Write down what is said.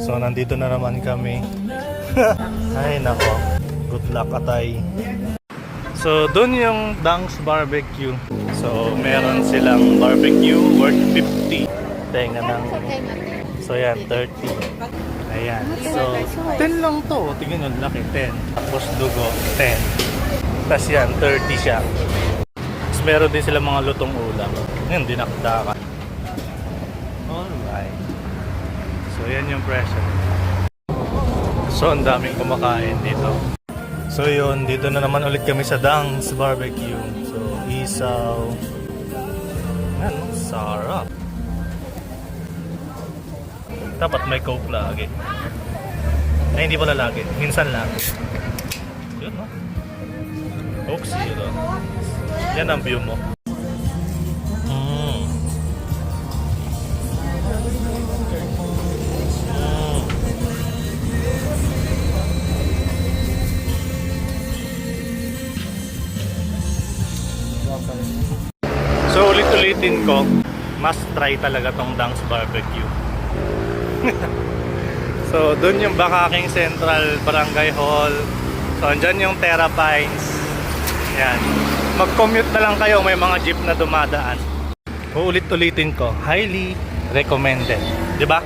So, nandito na naman kami. Ay, nako. Good luck, atay. So, dun yung Dang's Barbecue. So, meron silang barbecue worth 50. Tenga ng... So, yan, 30. Ayan. So, 10 lang to. Tingnan nyo, laki. 10. Tapos dugo, 10. Tapos yan, 30 siya. Tapos meron din sila mga lutong ulam. Yan, dinakdakan. Alright. So, yan yung presyo. So, ang daming kumakain dito. So, yun. Dito na naman ulit kami sa Dang's Barbecue. So, isaw. Yan, sarap. Dapat may coke lagi. Ay, hindi pala lagi. Minsan lang. Yun, no? Coke zero. Yan ang view mo. So, ulit-ulitin ko, must try talaga tong Dang's Barbecue. So, dun yung Bakaking Central Barangay Hall. So, andyan yung Terra Pines. Yan. Mag-commute na lang kayo, may mga jeep na dumadaan. Uulit-ulitin ko, highly recommended. Diba?